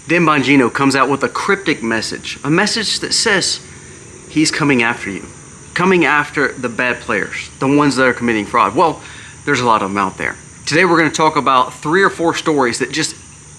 Dan Bongino comes out with a cryptic message, a message that says he's coming after you, coming after the bad players, the ones that are committing fraud. Well, there's a lot of them out there. Today we're going to talk about 3 or 4 stories that just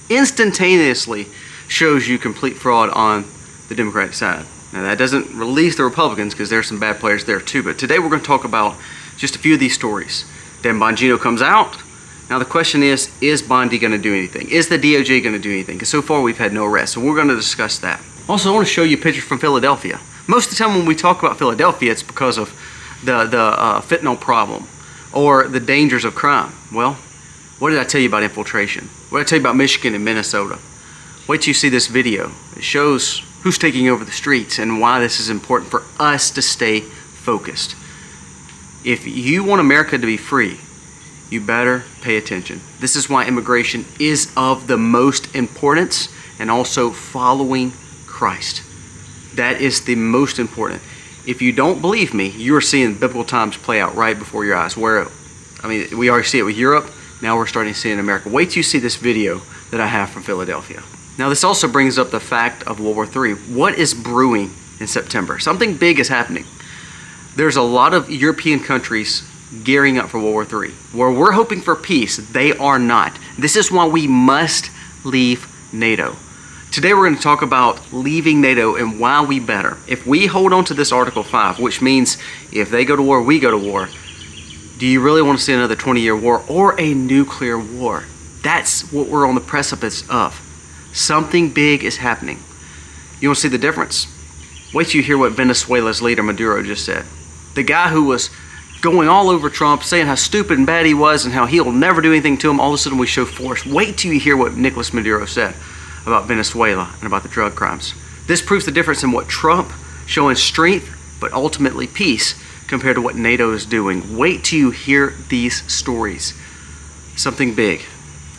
instantaneously shows you complete fraud on the Democratic side. Now that doesn't release the Republicans because there's some bad players there too, but today we're going to talk about just a few of these stories. Dan Bongino comes out. Now the question is Bondi going to do anything? Is the DOJ going to do anything? Because so far we've had no arrests, so we're going to discuss that. Also, I want to show you pictures from Philadelphia. Most of the time when we talk about Philadelphia, it's because of the fentanyl problem or the dangers of crime. Well, what did I tell you about infiltration? What did I tell you about Michigan and Minnesota? Wait till you see this video. It shows who's taking over the streets and why this is important for us to stay focused. If you want America to be free, you better pay attention. This is why immigration is of the most importance, and also following Christ. That is the most important. If you don't believe me, you are seeing biblical times play out right before your eyes. Where, I mean, we already see it with Europe. Now we're starting to see it in America. Wait till you see this video that I have from Philadelphia. Now this also brings up the fact of World War III. What is brewing in September? Something big is happening. There's a lot of European countries gearing up for World War III. Where we're hoping for peace, they are not. This is why we must leave NATO. Today we're going to talk about leaving NATO and why we better. If we hold on to this Article 5, which means if they go to war, we go to war, do you really want to see another 20-year war or a nuclear war? That's what we're on the precipice of. Something big is happening. You want to see the difference? Wait till you hear what Venezuela's leader Maduro just said. The guy who was going all over Trump, saying how stupid and bad he was and how he'll never do anything to him, all of a sudden we show force. Wait till you hear what Nicolas Maduro said about Venezuela and about the drug crimes. This proves the difference in what Trump showing strength, but ultimately peace, compared to what NATO is doing. Wait till you hear these stories. Something big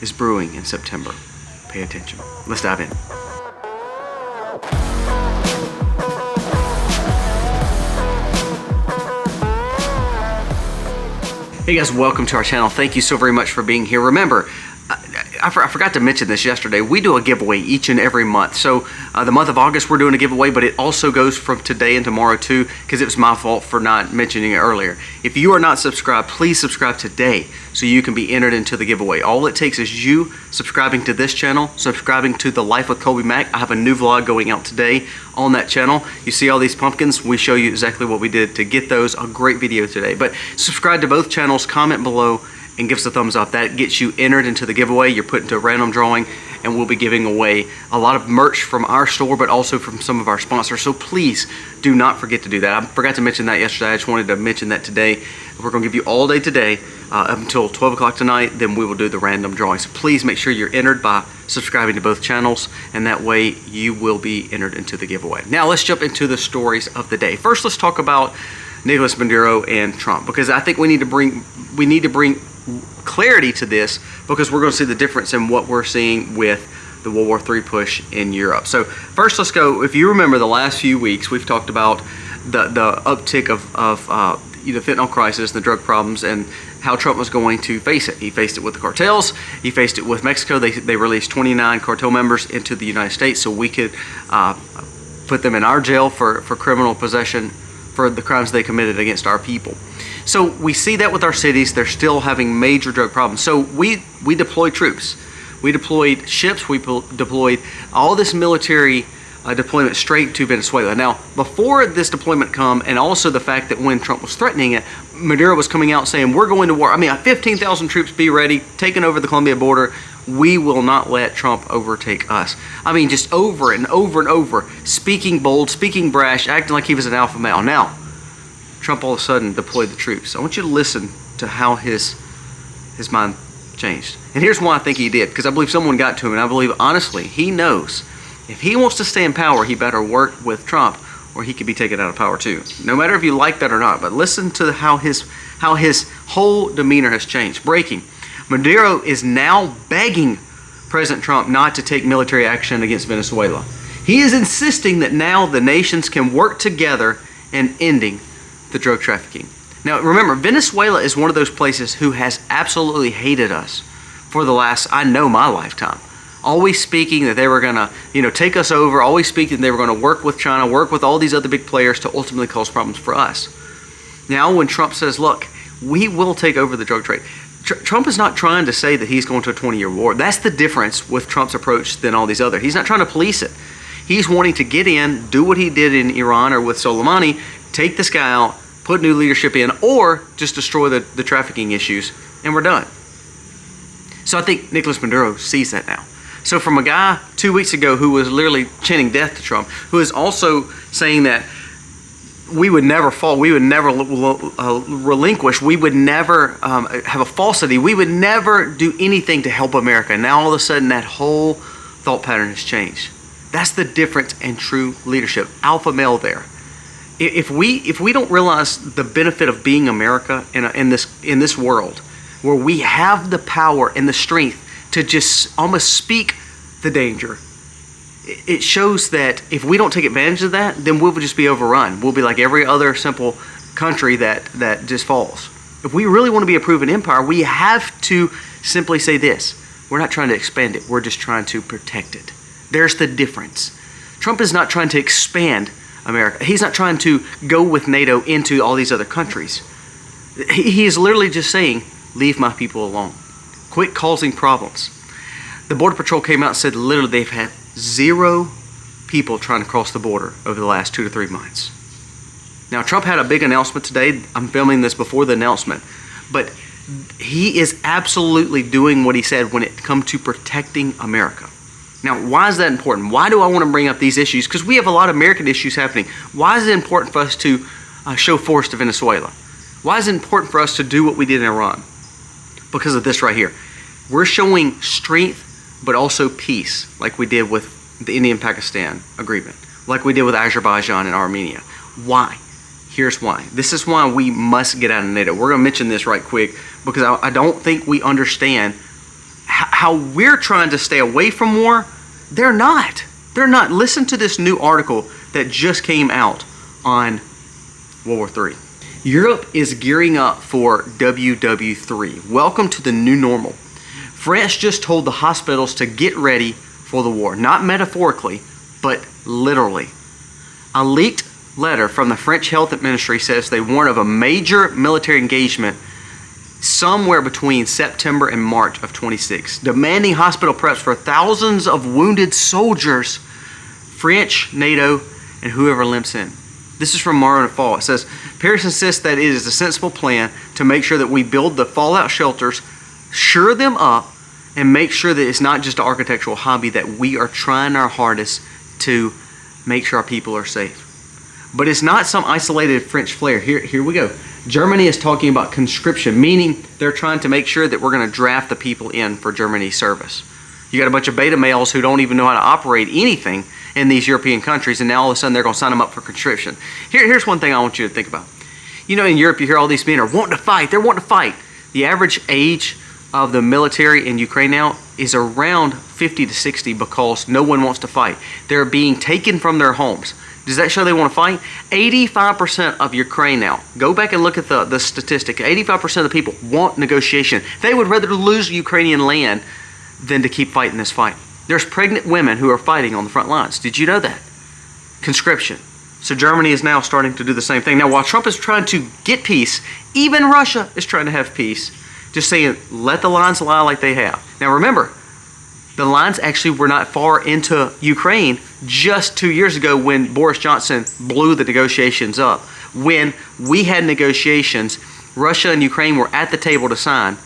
is brewing in September. Pay attention. Let's dive in. Hey guys, welcome to our channel. Thank you so very much for being here. Remember, I forgot to mention this yesterday. We do a giveaway each and every month. So the month of August we're doing a giveaway, but it also goes from today and tomorrow too, because it was my fault for not mentioning it earlier. If you are not subscribed, please subscribe today so you can be entered into the giveaway. All it takes is you subscribing to this channel, subscribing to The Life with Colby Mack. I have a new vlog going out today on that channel. You see all these pumpkins? We show you exactly what we did to get those. A great video today. But subscribe to both channels, comment below, and give us a thumbs up. That gets you entered into the giveaway. You're put into a random drawing, and we'll be giving away a lot of merch from our store, but also from some of our sponsors. So please do not forget to do that. I forgot to mention that yesterday. I just wanted to mention that today. We're going to give you all day today up until 12 o'clock tonight. Then we will do the random drawing. So please make sure you're entered by subscribing to both channels, and that way you will be entered into the giveaway. Now let's jump into the stories of the day. First, let's talk about Nicolas Maduro and Trump, because I think we need to bring clarity to this, because we're going to see the difference in what we're seeing with the World War III push in Europe. So first, let's go. If you remember the last few weeks, we've talked about the uptick of the fentanyl crisis, the drug problems, and how Trump was going to face it. He faced it with the cartels. He faced it with Mexico. They released 29 cartel members into the United States so we could put them in our jail for criminal possession for the crimes they committed against our people. So we see that with our cities. They're still having major drug problems. So we deployed troops. We deployed ships. We deployed all this military deployment straight to Venezuela. Now, before this deployment come, and also the fact that when Trump was threatening it, Maduro was coming out saying, we're going to war. I mean, 15,000 troops, be ready, taking over the Colombia border. We will not let Trump overtake us. I mean, just over and over and over, speaking bold, speaking brash, acting like he was an alpha male. Now, Trump all of a sudden deployed the troops. I want you to listen to how his mind changed. And here's why I think he did, because I believe someone got to him, and I believe, honestly, he knows if he wants to stay in power, he better work with Trump, or he could be taken out of power too. No matter if you like that or not, but listen to how his whole demeanor has changed. Breaking. Maduro is now begging President Trump not to take military action against Venezuela. He is insisting that now the nations can work together in ending the drug trafficking. Now remember, Venezuela is one of those places who has absolutely hated us for the last, I know, my lifetime. always speaking that they were going to, take us over, always speaking they were going to work with China, work with all these other big players to ultimately cause problems for us. Now when Trump says, look, we will take over the drug trade, Trump is not trying to say that he's going to a 20-year war. That's the difference with Trump's approach than all these other. He's not trying to police it. He's wanting to get in, do what he did in Iran or with Soleimani, take this guy out, put new leadership in, or just destroy the trafficking issues, and we're done. So I think Nicolas Maduro sees that now. So from a guy 2 weeks ago who was literally chanting death to Trump, who is also saying that we would never fall, we would never relinquish, we would never have a falsity, we would never do anything to help America. Now all of a sudden that whole thought pattern has changed. That's the difference in true leadership. Alpha male there. If we don't realize the benefit of being America in this world, where we have the power and the strength to just almost speak the danger, it shows that if we don't take advantage of that, then we'll just be overrun. We'll be like every other simple country that just falls. If we really want to be a proven empire, we have to simply say this: we're not trying to expand it, we're just trying to protect it. There's the difference. Trump is not trying to expand America. He's not trying to go with NATO into all these other countries. He is literally just saying, leave my people alone. Quit causing problems. The Border Patrol came out and said literally they've had 0 people trying to cross the border over the last 2 to 3 months. Now, Trump had a big announcement today. I'm filming this before the announcement. But he is absolutely doing what he said when it comes to protecting America. Now, why is that important? Why do I want to bring up these issues? Because we have a lot of American issues happening. Why is it important for us to show force to Venezuela? Why is it important for us to do what we did in Iran? Because of this right here. We're showing strength, but also peace, like we did with the Indian-Pakistan agreement, like we did with Azerbaijan and Armenia. Why? Here's why. This is why we must get out of NATO. We're going to mention this right quick because I don't think we understand how we're trying to stay away from war. They're not. They're not. Listen to this new article that just came out on World War III. Europe is gearing up for WW3. Welcome to the new normal. France just told the hospitals to get ready for the war. Not metaphorically, but literally. A leaked letter from the French Health Ministry says they warn of a major military engagement somewhere between September and March of 26, demanding hospital preps for thousands of wounded soldiers, French, NATO, and whoever limps in. This is from Mara and Fall. It says, Paris insists that it is a sensible plan to make sure that we build the fallout shelters, shore them up, and make sure that it's not just an architectural hobby, that we are trying our hardest to make sure our people are safe. But it's not some isolated French flair. Here we go. Germany is talking about conscription, meaning they're trying to make sure that we're going to draft the people in for Germany's service. You got a bunch of beta males who don't even know how to operate anything in these European countries, and now all of a sudden they're going to sign them up for conscription. Here's one thing I want you to think about. In Europe, you hear all these men are wanting to fight. They're wanting to fight. The average age of the military in Ukraine now is around 50 to 60 because no one wants to fight. They're being taken from their homes. Does that show they want to fight? 85% of Ukraine now, go back and look at the statistic, 85% of the people want negotiation. They would rather lose Ukrainian land than to keep fighting this fight. There's pregnant women who are fighting on the front lines. Did you know that? Conscription. So Germany is now starting to do the same thing. Now, while Trump is trying to get peace, even Russia is trying to have peace, just saying, let the lines lie like they have. Now remember, the lines actually were not far into Ukraine just 2 years ago when Boris Johnson blew the negotiations up. When we had negotiations, Russia and Ukraine were at the table to sign.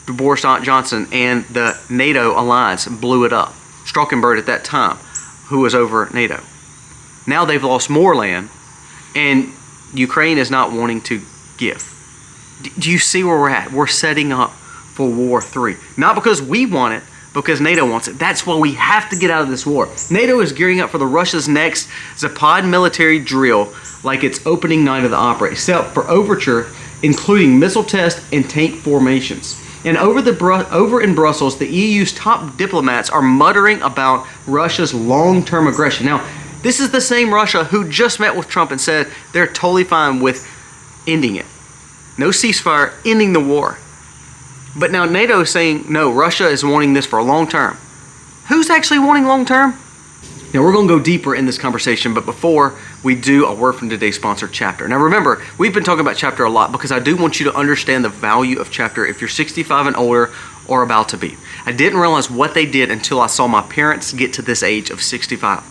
Boris Johnson and the NATO alliance blew it up. Stoltenberg at that time, who was over NATO. Now they've lost more land, and Ukraine is not wanting to give. Do you see where we're at? We're setting up for War 3. Not because we want it, because NATO wants it. That's why we have to get out of this war. NATO is gearing up for Russia's next Zapad military drill like it's opening night of the opera, except for overture, including missile tests and tank formations. And over in Brussels, the EU's top diplomats are muttering about Russia's long-term aggression. Now, this is the same Russia who just met with Trump and said they're totally fine with ending it. No ceasefire, ending the war. But now NATO is saying, no, Russia is wanting this for a long term. Who's actually wanting long-term? Now, we're going to go deeper in this conversation, but before we do, a word from today's sponsor, Chapter. Now, remember, we've been talking about Chapter a lot because I do want you to understand the value of Chapter if you're 65 and older or about to be. I didn't realize what they did until I saw my parents get to this age of 65.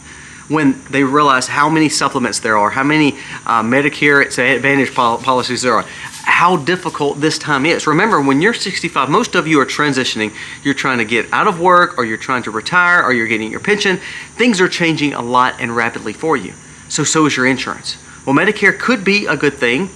When they realized how many supplements there are, how many Medicare Advantage policies there are, how difficult this time is. Remember, when you're 65, most of you are transitioning. You're trying to get out of work, or you're trying to retire, or you're getting your pension. Things are changing a lot and rapidly for you. So is your insurance. Well, Medicare could be a good thing,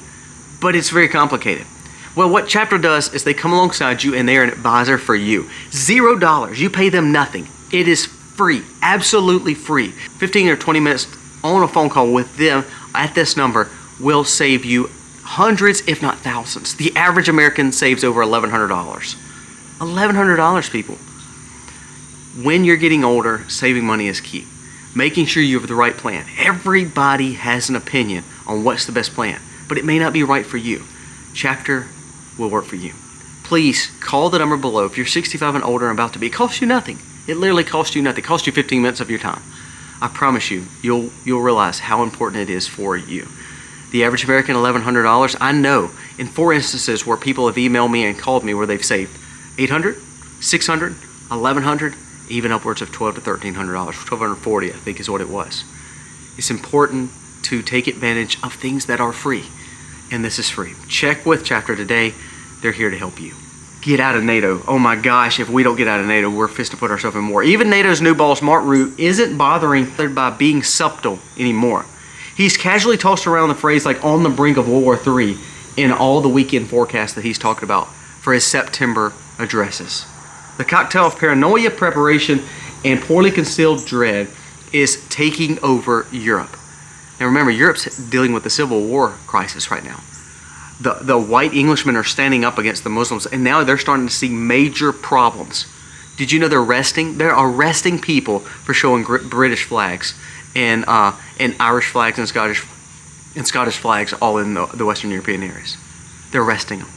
but it's very complicated. Well, what Chapter does is they come alongside you and they're an advisor for you. $0. You pay them nothing. It is free, absolutely free. 15 or 20 minutes on a phone call with them at this number will save you hundreds, if not thousands. The average American saves over $1,100. $1,100, people. When you're getting older, saving money is key. Making sure you have the right plan. Everybody has an opinion on what's the best plan, but it may not be right for you. Chapter will work for you. Please call the number below. If you're 65 and older and about to be, it costs you nothing. It literally costs you nothing. It costs you 15 minutes of your time. I promise you, you'll realize how important it is for you. The average American, $1,100. I know in 4 instances where people have emailed me and called me where they've saved $800, $600, $1,100, even upwards of $1,200 to $1,300. $1,240, I think, is what it was. It's important to take advantage of things that are free, and this is free. Check with Chapter today. They're here to help you. Get out of NATO. Oh my gosh, if we don't get out of NATO, we're fixed to put ourselves in war. Even NATO's new boss, Mark Rutte, isn't bothering by being subtle anymore. He's casually tossed around the phrase like on the brink of World War III in all the weekend forecasts that he's talked about for his September addresses. The cocktail of paranoia, preparation, and poorly concealed dread is taking over Europe. Now remember, Europe's dealing with the Civil War crisis right now. The white Englishmen are standing up against the Muslims, and now they're starting to see major problems. Did you know they're arresting people for showing British flags and Irish flags and Scottish flags all in the Western European areas? They're arresting them.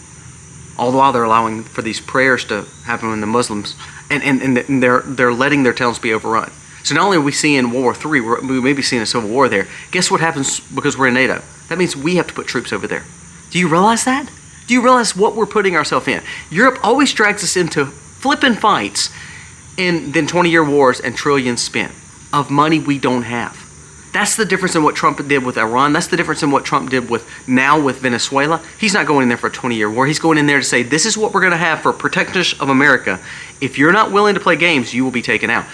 All the while they're allowing for these prayers to happen when the Muslims, and they're letting their towns be overrun. So not only are we seeing World War III, we may be seeing a civil war there. Guess what happens because we're in NATO? That means we have to put troops over there. Do you realize that? Do you realize what we're putting ourselves in? Europe always drags us into flipping fights and then 20-year wars and trillions spent of money we don't have. That's the difference in what Trump did with Iran. That's the difference in what Trump did with Venezuela. He's not going in there for a 20-year war. He's going in there to say, this is what we're going to have for protection of America. If you're not willing to play games, you will be taken out.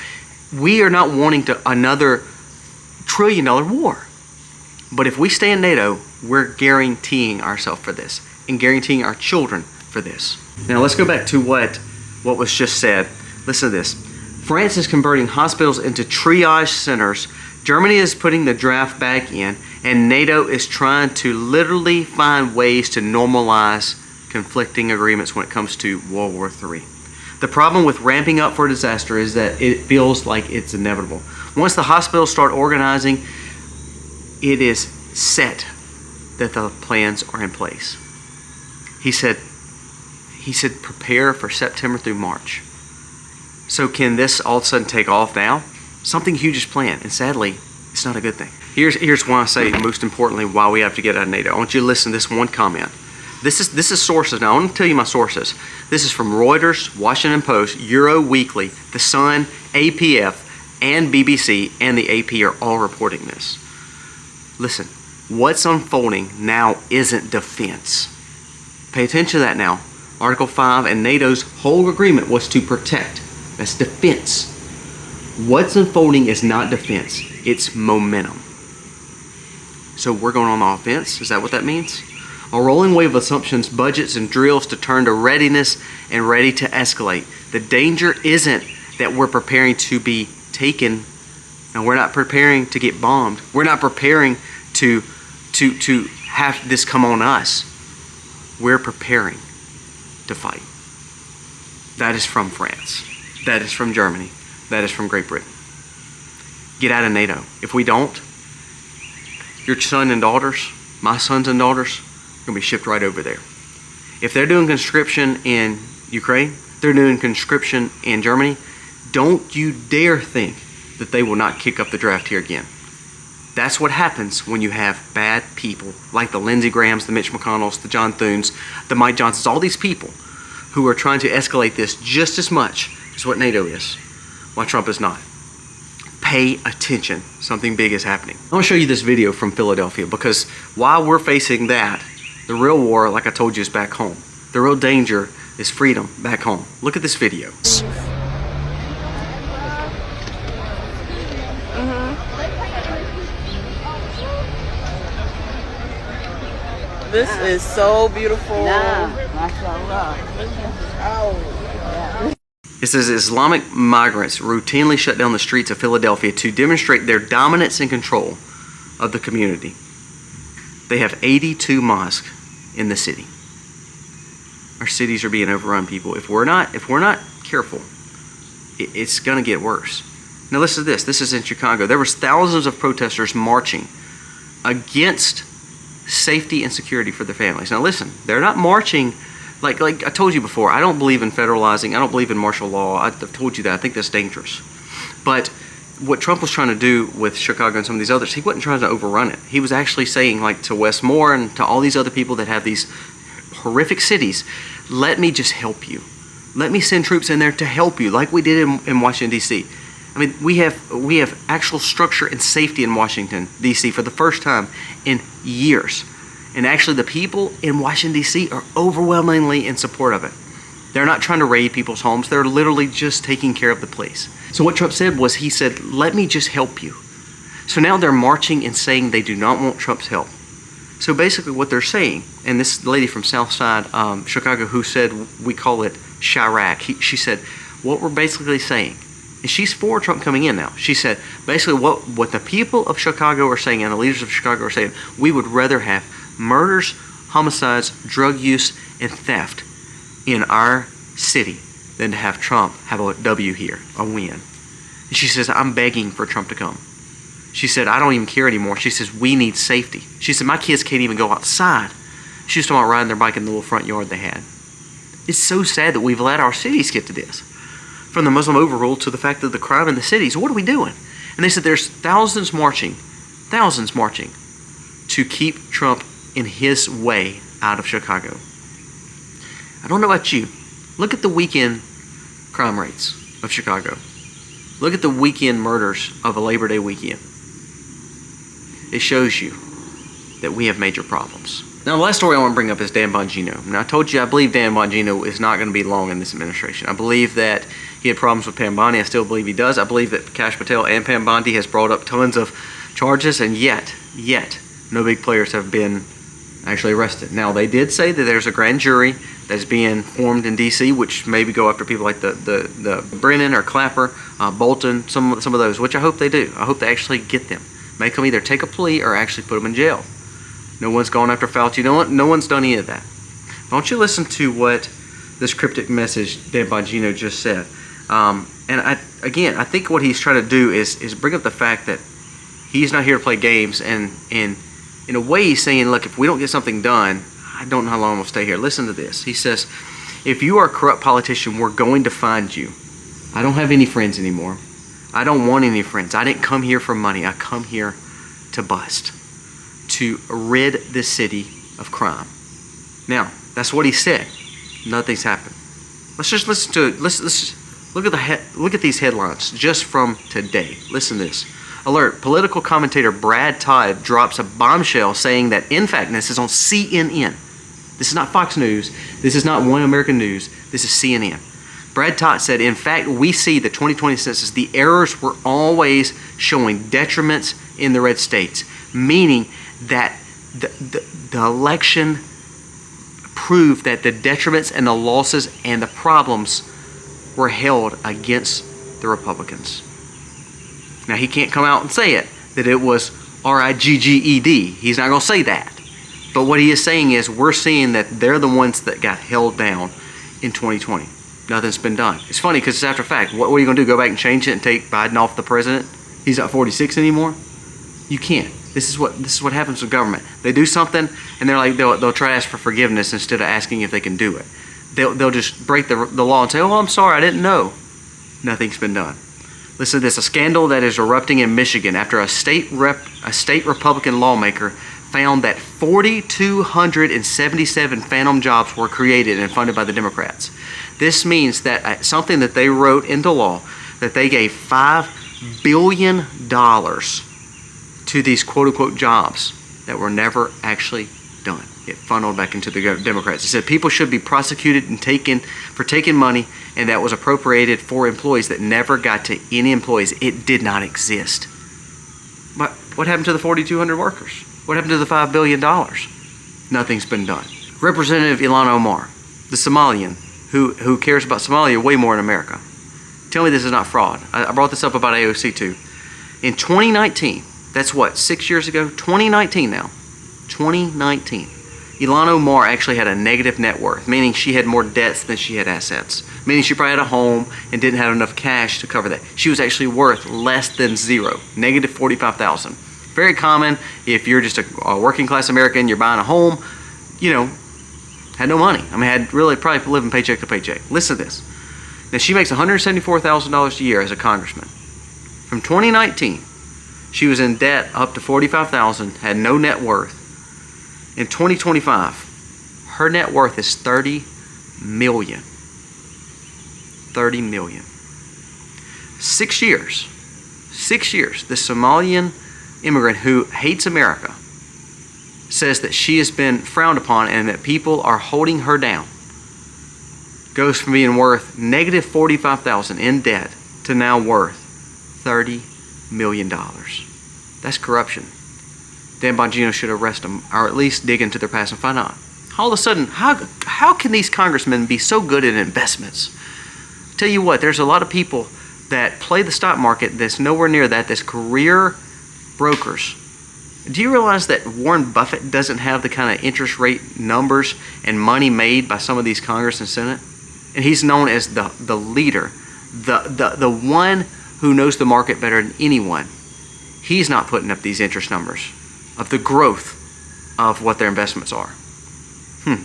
We are not wanting another trillion-dollar war. But if we stay in NATO, we're guaranteeing ourselves for this and guaranteeing our children for this. Now let's go back to what was just said. Listen to this. France is converting hospitals into triage centers. Germany is putting the draft back in, and NATO is trying to literally find ways to normalize conflicting agreements when it comes to World War III. The problem with ramping up for disaster is that it feels like it's inevitable. Once the hospitals start organizing, it is set that the plans are in place. He said prepare for September through March. So can this all of a sudden take off now? Something huge is planned, and sadly, it's not a good thing. Here's why I say, most importantly, why we have to get out of NATO. I want you to listen to this one comment. This is sources. Now, I want to tell you my sources. This is from Reuters, Washington Post, Euro Weekly, The Sun, APF, and BBC, and the AP are all reporting this. Listen, what's unfolding now isn't defense. Pay attention to that now. Article 5 and NATO's whole agreement was to protect. That's defense. What's unfolding is not defense. It's momentum. So we're going on the offense? Is that what that means? A rolling wave of assumptions, budgets, and drills to turn to readiness and ready to escalate. The danger isn't that we're preparing to be taken, and we're not preparing to get bombed. We're not preparing to have this come on us. We're preparing to fight. That is from France. That is from Germany. That is from Great Britain. Get out of NATO. If we don't, your son and daughters, my sons and daughters, are going to be shipped right over there. If they're doing conscription in Ukraine, they're doing conscription in Germany, Don't you dare think that they will not kick up the draft here again. That's what happens when you have bad people like the Lindsey Grahams, the Mitch McConnells, the John Thunes, the Mike Johnsons, all these people who are trying to escalate this just as much as what NATO is, while Trump is not. Pay attention. Something big is happening. I want to show you this video from Philadelphia because while we're facing that, the real war, like I told you, is back home. The real danger is freedom back home. Look at this video. This is so beautiful. It says Islamic migrants routinely shut down the streets of Philadelphia to demonstrate their dominance and control of the community. They have 82 mosques in the city. Our cities are being overrun, people. If we're not careful, it's going to get worse. Now listen to this. This is in Chicago. There was thousands of protesters marching against safety and security for their families. Now listen, they're not marching like I told you before. I don't believe in federalizing. I don't believe in martial law. I've told you that. I think that's dangerous. But what Trump was trying to do with Chicago and some of these others, he wasn't trying to overrun it. He was actually saying, like to Westmore and to all these other people that have these horrific cities, let me just help you. Let me send troops in there to help you, like we did in Washington, D.C. I mean, we have actual structure and safety in Washington, D.C. for the first time in years. And actually the people in Washington, D.C. are overwhelmingly in support of it. They're not trying to raid people's homes. They're literally just taking care of the place. So what Trump said was, he said, let me just help you. So now they're marching and saying they do not want Trump's help. So basically what they're saying, and this lady from Southside Chicago who said, we call it Chirac, she said, what we're basically saying, and she's for Trump coming in now. She said, basically what the people of Chicago are saying and the leaders of Chicago are saying, we would rather have murders, homicides, drug use, and theft in our city than to have Trump have a W here, a win. And she says, I'm begging for Trump to come. She said, I don't even care anymore. She says, we need safety. She said, my kids can't even go outside. She was talking about riding their bike in the little front yard they had. It's so sad that we've let our cities get to this. From the Muslim overrule to the fact that the crime in the cities, what are we doing? And they said there's thousands marching to keep Trump in his way out of Chicago. I don't know about you. Look at the weekend crime rates of Chicago. Look at the weekend murders of a Labor Day weekend. It shows you that we have major problems. Now, the last story I want to bring up is Dan Bongino. Now, I told you I believe Dan Bongino is not going to be long in this administration. I believe that he had problems with Pam Bondi. I still believe he does. I believe that Kash Patel and Pam Bondi has brought up tons of charges, and yet, no big players have been actually arrested. Now, they did say that there's a grand jury that's being formed in D.C., which maybe go after people like the Brennan or Clapper, Bolton, some of those, which I hope they do. I hope they actually get them. Make them either take a plea or actually put them in jail. No one's gone after Fauci. No one's done any of that. Don't you listen to what this cryptic message Dan Bongino just said. And I think what he's trying to do is bring up the fact that he's not here to play games. And in a way, he's saying, look, if we don't get something done, I don't know how long we'll stay here. Listen to this. He says, if you are a corrupt politician, we're going to find you. I don't have any friends anymore. I don't want any friends. I didn't come here for money. I come here to bust, to rid this city of crime. Now, that's what he said. Nothing's happened. Let's just listen to it. Let's look at these headlines just from today. Listen to this. Alert, political commentator Brad Todd drops a bombshell saying that, in fact, and this is on CNN. This is not Fox News. This is not One American News. This is CNN. Brad Todd said, in fact, we see the 2020 census, the errors were always showing detriments in the red states, meaning that the election proved that the detriments and the losses and the problems were held against the Republicans. Now, he can't come out and say it, that it was R-I-G-G-E-D. He's not going to say that. But what he is saying is we're seeing that they're the ones that got held down in 2020. Nothing's been done. It's funny because it's after fact. What are you going to do, go back and change it and take Biden off the president? He's not 46 anymore? You can't. This is what happens with government. They do something and they're like they'll try to ask for forgiveness instead of asking if they can do it. They'll just break the law and say, oh, I'm sorry, I didn't know. Nothing's been done. Listen to this, a scandal that is erupting in Michigan after a state Republican lawmaker found that 4,277 phantom jobs were created and funded by the Democrats. This means that something that they wrote into law, that they gave $5 billion to these quote-unquote jobs that were never actually done. It funneled back into the Democrats. It said people should be prosecuted and taking money, and that was appropriated for employees that never got to any employees. It did not exist. But what happened to the 4,200 workers? What happened to the $5 billion? Nothing's been done. Representative Ilhan Omar, the Somalian, who cares about Somalia way more than America. Tell me this is not fraud. I brought this up about AOC too. In 2019, that's what, 6 years ago? 2019 now. 2019. Ilhan Omar actually had a negative net worth, meaning she had more debts than she had assets, meaning she probably had a home and didn't have enough cash to cover that. She was actually worth less than zero, negative $45,000. Very common if you're just a working class American, you're buying a home, had no money. Had really probably living paycheck to paycheck. Listen to this. Now she makes $174,000 a year as a congressman. From 2019, she was in debt up to $45,000, had no net worth. In 2025, her net worth is $30 million. $30 million. 6 years. 6 years. The Somalian immigrant who hates America says that she has been frowned upon and that people are holding her down. Goes from being worth negative $45,000 in debt to now worth $30 million. That's corruption. Dan Bongino should arrest them, or at least dig into their past and find out. All of a sudden, how can these congressmen be so good at investments? Tell you what, there's a lot of people that play the stock market that's nowhere near that, that's career brokers. Do you realize that Warren Buffett doesn't have the kind of interest rate numbers and money made by some of these Congress and Senate? And he's known as the leader, the one who knows the market better than anyone. He's not putting up these interest numbers of the growth of what their investments are. Dan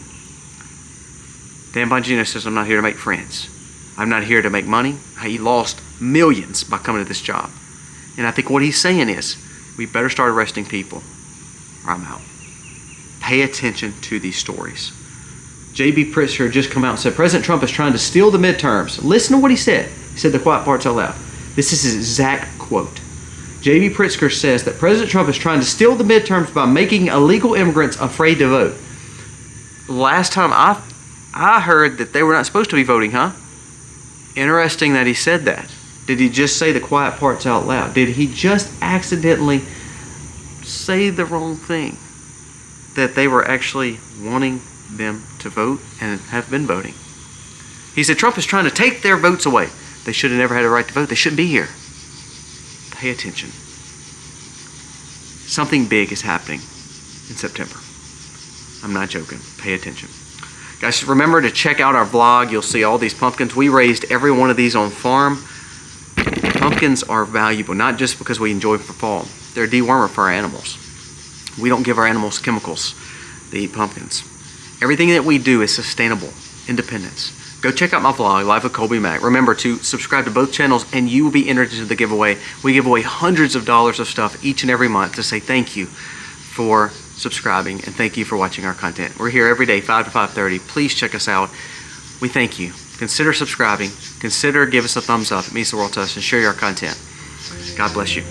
Bongino says, I'm not here to make friends. I'm not here to make money. He lost millions by coming to this job. And I think what he's saying is, we better start arresting people or I'm out. Pay attention to these stories. J.B. Pritzker just come out and said, President Trump is trying to steal the midterms. Listen to what he said. He said the quiet parts out loud. This is his exact quote. J.B. Pritzker says that President Trump is trying to steal the midterms by making illegal immigrants afraid to vote. Last time I heard that they were not supposed to be voting, huh? Interesting that he said that. Did he just say the quiet parts out loud? Did he just accidentally say the wrong thing? That they were actually wanting them to vote and have been voting. He said Trump is trying to take their votes away. They should have never had a right to vote. They shouldn't be here. Pay attention. Something big is happening in September. I'm not joking. Pay attention. Guys, remember to check out our vlog. You'll see all these pumpkins. We raised every one of these on farm. Pumpkins are valuable, not just because we enjoy them for fall. They're a dewormer for our animals. We don't give our animals chemicals. They eat pumpkins. Everything that we do is sustainable. Independence. Go check out my vlog, Live with Colby Mack. Remember to subscribe to both channels and you will be entered into the giveaway. We give away hundreds of dollars of stuff each and every month to say thank you for subscribing and thank you for watching our content. We're here every day, 5 to 5:30. Please check us out. We thank you. Consider subscribing. Consider give us a thumbs up. It means the world to us. And share our content. God bless you.